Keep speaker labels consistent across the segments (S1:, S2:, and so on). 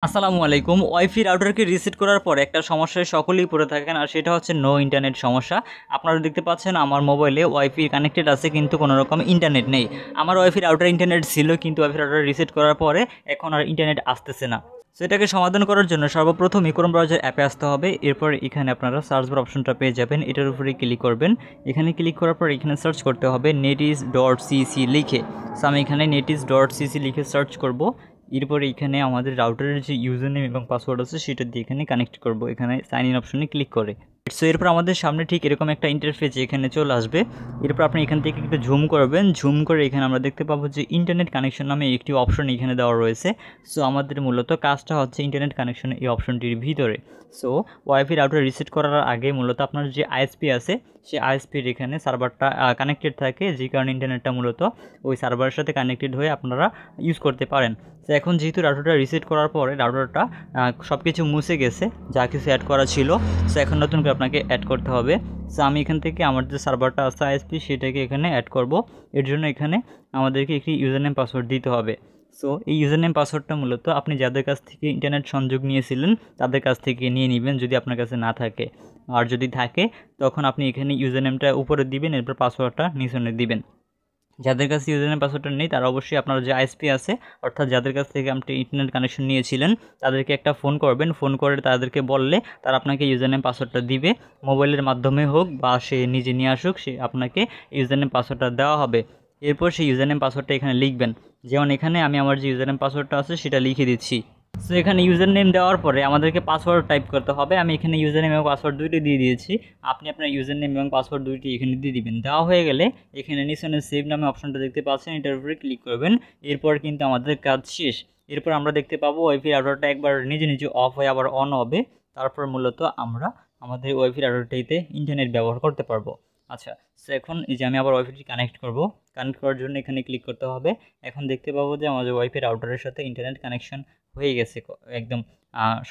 S1: আসসালামু আলাইকুম। Wifi রাউটারকে reset করার পর একটা সমস্যায় সকলেই পড়ে থাকেন, আর সেটা হচ্ছে নো ইন্টারনেট সমস্যা। আপনারা দেখতে পাচ্ছেন আমার মোবাইলে ওয়াইফাই কানেক্টেড আছে কিন্তু কোনো রকম ইন্টারনেট নেই। আমার ওয়াইফাই রাউটার ইন্টারনেট ছিল কিন্তু ওয়াইফাই রাউটার রিসেট করার পরে এখন আর ইন্টারনেট আসতেছে না। সো এটাকে সমাধান করার জন্য সর্বপ্রথমই ক্রোম ব্রাউজার অ্যাপে আসতে হবে। এরপর এখানে আপনারা সার্চ বার অপশনটা পেয়ে যাবেন, এটার উপরে ক্লিক করবেন। এখানে ক্লিক করার পর এখানে সার্চ করতে হবে netis.cc লিখে। সো আমি এখানে netis.cc লিখে সার্চ করব। এরপরে এখানে আমাদের রাউটারের যে ইউজার নেম এবং পাসওয়ার্ড আছে সেটা দিয়ে এখানে কানেক্ট করব, এখানে সাইন ইন অপশনে ক্লিক করে। সো এরপর আমাদের সামনে ঠিক এরকম একটা ইন্টারফেস এখানে চলে আসবে। এরপর আপনি এখান থেকে একটু ঝুম করবেন, ঝুম করে এখানে আমরা দেখতে পাবো যে ইন্টারনেট কানেকশন নামে একটি অপশন এখানে দেওয়া রয়েছে। সো আমাদের মূলত কাজটা হচ্ছে ইন্টারনেট কানেকশন এই অপশনটির ভিতরে। সো ওয়াইফাই রাউটার রিসেট করার আগে মূলত আপনার যে আইএসপি আছে সেই আইএসপির এখানে সার্ভারটা কানেক্টেড থাকে, যে কারণে ইন্টারনেটটা মূলত ওই সার্ভারের সাথে কানেক্টেড হয়ে আপনারা ইউজ করতে পারেন। তো এখন যেহেতু রাউটারটা রিসেট করার পরে রাউটারটা সব কিছু মুছে গেছে, যা কিছু অ্যাড করা ছিল, সো এখন নতুন করে আপনাকে অ্যাড করতে হবে। সো আমি এখান থেকে আমার যে সার্ভারটা আছে আইএসপি সেটাকে এখানে অ্যাড করব। এর জন্য এখানে আমাদেরকে একটি ইউজার নেম পাসওয়ার্ড দিতে হবে। সো এই ইউজার নেম পাসওয়ার্ডটা মূলত আপনি যাদের কাছ থেকে ইন্টারনেট সংযোগ নিয়েছিলেন তাদের কাছ থেকে নিয়ে নেবেন যদি আপনার কাছে না থাকে। আর যদি থাকে তখন আপনি এখানে ইউজার নেমটা উপরে দিবেন, এরপর পাসওয়ার্ডটা নিচনে দিবেন। যাদের কাছে ইউজার নেম পাসওয়ার্ডটা নেই তারা অবশ্যই আপনার যে আইএসপি আছে, অর্থাৎ যাদের কাছ থেকে আপনি ইন্টারনেট কানেকশন নিয়েছিলেন, তাদেরকে একটা ফোন করবেন। ফোন করে তাদেরকে বললে তারা আপনাকে ইউজার নেম পাসওয়ার্ডটা দিবে, মোবাইলের মাধ্যমে হোক বা সে নিজে নিয়ে আসুক, সে আপনাকে ইউজার নেম পাসওয়ার্ডটা দেওয়া হবে। এরপর সেই ইউজার নেম পাসওয়ার্ডটা এখানে লিখবেন। যেমন এখানে আমি আমার যে ইউজার নেম পাসওয়ার্ডটা আছে সেটা লিখে দিচ্ছি। সো এখানে ইউজার নেম দেওয়ার পরে আমাদেরকে পাসওয়ার্ড টাইপ করতে হবে। আমি এখানে ইউজার নেম এবং পাসওয়ার্ড দুইটি দিয়ে দিয়েছি। আপনি আপনার ইউজার নেম এবং পাসওয়ার্ড দুইটি এখানে দিয়ে দিবেন। দেওয়া হয়ে গেলে এখানে নিচনে সেভ নামে অপশনটা দেখতে পাচ্ছেন, এটার উপরে ক্লিক করবেন। এরপর কিন্তু আমাদের কাজ শেষ। এরপর আমরা দেখতে পাবো ওয়াইফাই রাউটারটা একবার নিজে নিজে অফ হয়ে আবার অন হবে। তারপর মূলত আমরা আমাদের ওয়াইফাই রাউটারটিতে ইন্টারনেট ব্যবহার করতে পারবো। আচ্ছা, সো এখন এই যে আমি আবার ওয়াইফাইটি কানেক্ট করব। কানেক্ট করার জন্য এখানে ক্লিক করতে হবে। এখন দেখতে পাবো যে আমাদের ওয়াইফাই রাউটারের সাথে ইন্টারনেট কানেকশন হয়ে গেছে একদম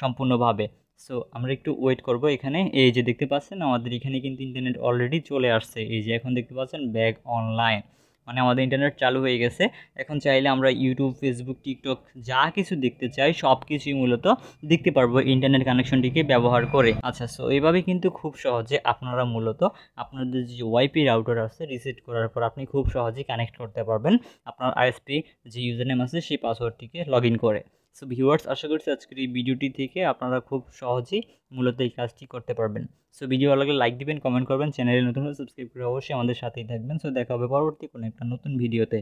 S1: সম্পূর্ণভাবে। সো আমরা একটু ওয়েট করব। এখানে এই যে দেখতে পাচ্ছেন আমাদের এখানে কিন্তু ইন্টারনেট অলরেডি চলে আসছে। এই যে এখন দেখতে পাচ্ছেন ব্যাক অনলাইন, মানে আমাদের ইন্টারনেট চালু হয়ে গেছে। এখন চাইলে আমরা ইউটিউব, ফেসবুক, টিকটক যা কিছু দেখতে চাই সব কিছুই মূলত দেখতে পারবো ইন্টারনেট কানেকশনটিকে ব্যবহার করে। আচ্ছা, সো এইভাবে কিন্তু খুব সহজে আপনারা মূলত আপনাদের যে ওয়াইফাই রাউটার আছে রিসেট করার পর আপনি খুব সহজেই কানেক্ট করতে পারবেন আপনার আইএসপি যে ইউজার নেম আছে সেই পাসওয়ার্ডটিকে লগ ইন করে। সো ভিউয়ার্স, আশা করছি আজকের এই ভিডিওটি থেকে আপনারা খুব সহজেই মূলত এই কাজটি করতে পারবেন। সো ভিডিও ভালো লাগলে লাইক দিবেন, কমেন্ট করবেন, চ্যানেলে নতুন হলে সাবস্ক্রাইব করে অবশ্যই আমাদের সাথেই থাকবেন। সো দেখা হবে পরবর্তী কোনো একটা নতুন ভিডিওতে।